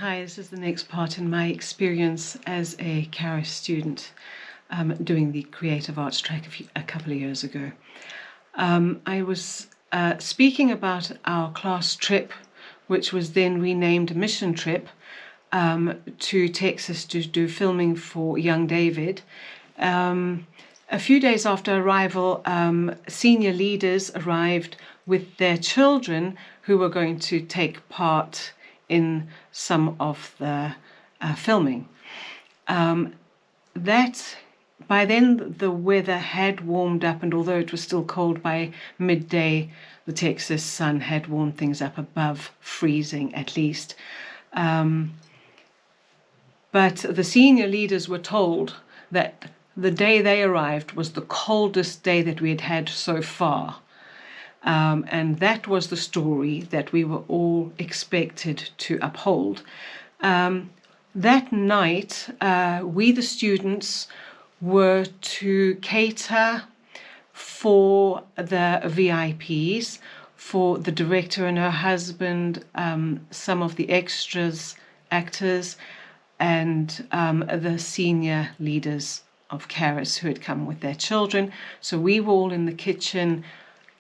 Hi, this is the next part in my experience as a Charis student doing the creative arts track a couple of years ago. I was speaking about our class trip, which was then renamed Mission Trip, to Texas to do filming for young David. A few days after arrival, senior leaders arrived with their children who were going to take part in some of the filming. That by then the weather had warmed up, and although it was still cold by midday, the Texas sun had warmed things up above freezing at least. But the senior leaders were told that the day they arrived was the coldest day that we had had so far. And that was the story that we were all expected to uphold. That night, we, the students, were to cater for the VIPs, for the director and her husband, some of the extras, actors, and the senior leaders of Charis who had come with their children. So we were all in the kitchen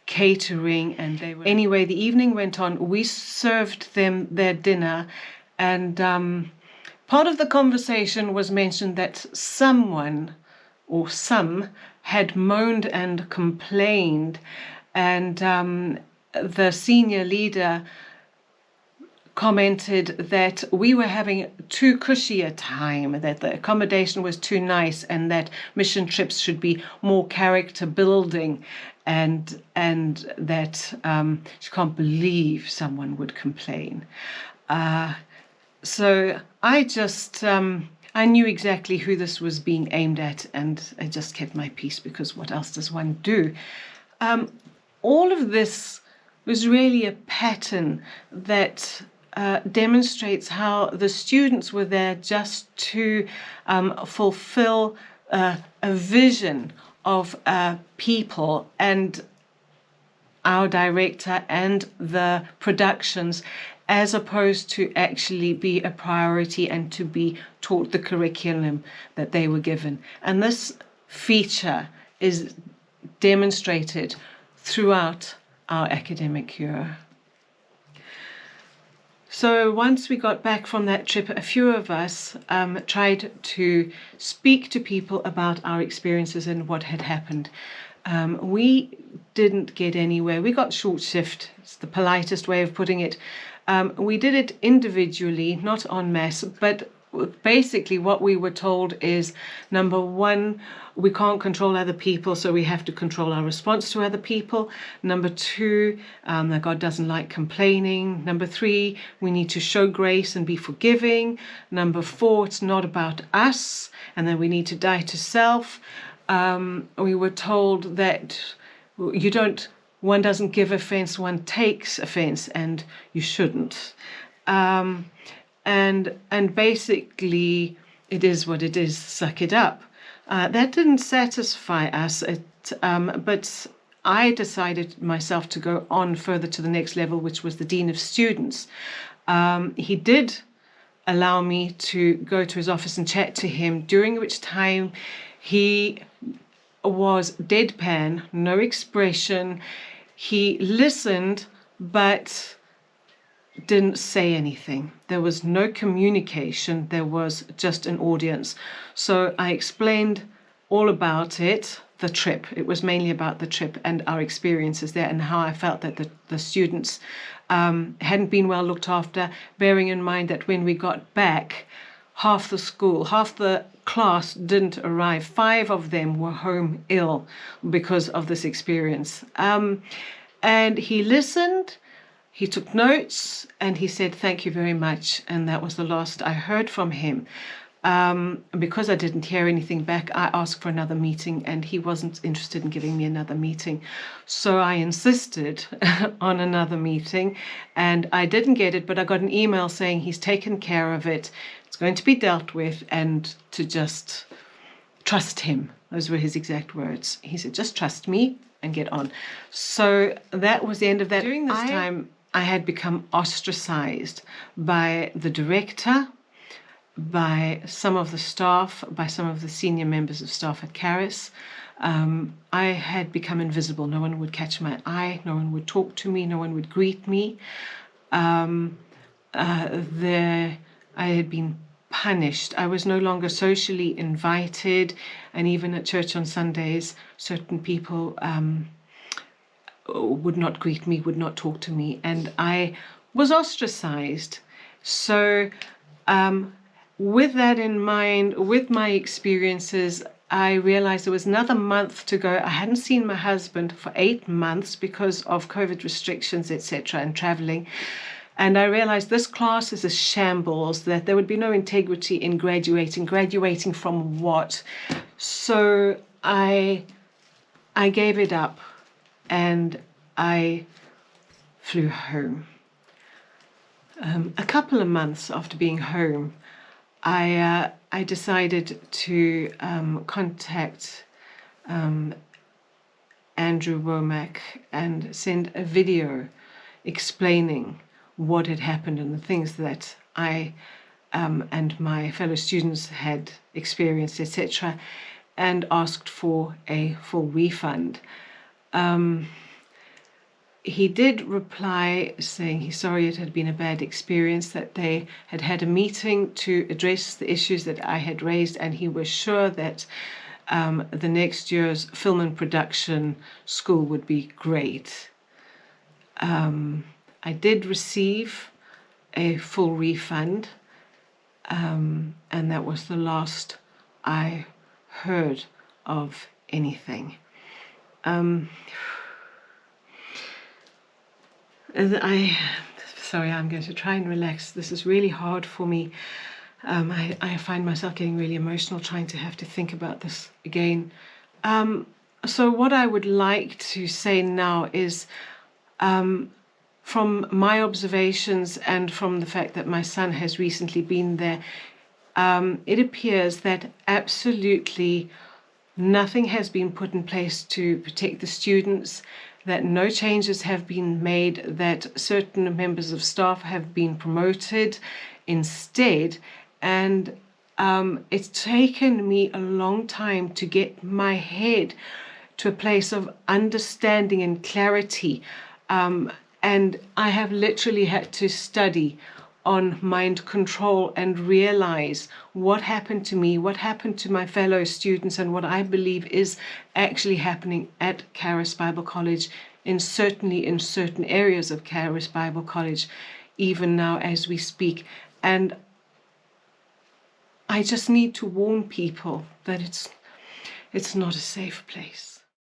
catering, and they were... Anyway, the evening went on. We served them their dinner, and part of the conversation was mentioned that someone or some had moaned and complained, and the senior leader commented that we were having too cushy a time, that the accommodation was too nice, and that mission trips should be more character building, and that she can't believe someone would complain. So I just I knew exactly who this was being aimed at, and I just kept my peace, because what else does one do? All of this was really a pattern that demonstrates how the students were there just to fulfill a vision of people and our director and the productions, as opposed to actually be a priority and to be taught the curriculum that they were given. And this feature is demonstrated throughout our academic year. So once we got back from that trip, a few of us tried to speak to people about our experiences and what had happened. We didn't get anywhere. We got short shift. It's the politest way of putting it. We did it individually, not en masse, but basically what we were told is, number one, we can't control other people, so we have to control our response to other people. Number two, that God doesn't like complaining. Number three, we need to show grace and be forgiving. Number four, it's not about us, and then we need to die to self. We were told that one doesn't give offense, one takes offense, and you shouldn't. And basically, it is what it is, suck it up. That didn't satisfy us, but I decided myself to go on further to the next level, which was the Dean of Students. He did allow me to go to his office and chat to him, during which time he was deadpan, no expression. He listened, but didn't say anything. There was no communication. There was just an audience. So I explained all about it, the trip. It was mainly about the trip and our experiences there, and how I felt that the students hadn't been well looked after, bearing in mind that when we got back, half the class didn't arrive. 5 of them were home ill because of this experience. And he listened. He took notes, and he said, "Thank you very much." And that was the last I heard from him. Because I didn't hear anything back, I asked for another meeting, and he wasn't interested in giving me another meeting. So I insisted on another meeting, and I didn't get it, but I got an email saying he's taken care of it. It's going to be dealt with, and to just trust him. Those were his exact words. He said, "Just trust me and get on." So that was the end of that. During this time, I had become ostracized by the director, by some of the staff, by some of the senior members of staff at Charis. I had become invisible. No one would catch my eye. No one would talk to me. No one would greet me. I had been punished. I was no longer socially invited, and even at church on Sundays, certain people would not greet me, would not talk to me, and I was ostracized. So with that in mind, with my experiences, I realized there was another month to go. I hadn't seen my husband for 8 months because of COVID restrictions, etc., and traveling. And I realized this class is a shambles, that there would be no integrity in graduating. Graduating from what? So I gave it up and I flew home. A couple of months after being home, I decided to contact Andrew Womack and send a video explaining what had happened and the things that I and my fellow students had experienced, etc., and asked for a full refund. He did reply saying he's sorry it had been a bad experience, that they had had a meeting to address the issues that I had raised, and he was sure that the next year's film and production school would be great. I did receive a full refund, and that was the last I heard of anything. Sorry, I'm going to try and relax. This is really hard for me. I find myself getting really emotional trying to have to think about this again. So what I would like to say now is, from my observations and from the fact that my son has recently been there, it appears that absolutely nothing has been put in place to protect the students, that no changes have been made, that certain members of staff have been promoted instead. And it's taken me a long time to get my head to a place of understanding and clarity. And I have literally had to study on mind control and realize what happened to me, what happened to my fellow students, and what I believe is actually happening at Charis Bible College, certainly in certain areas of Charis Bible College, even now as we speak. And I just need to warn people that it's not a safe place.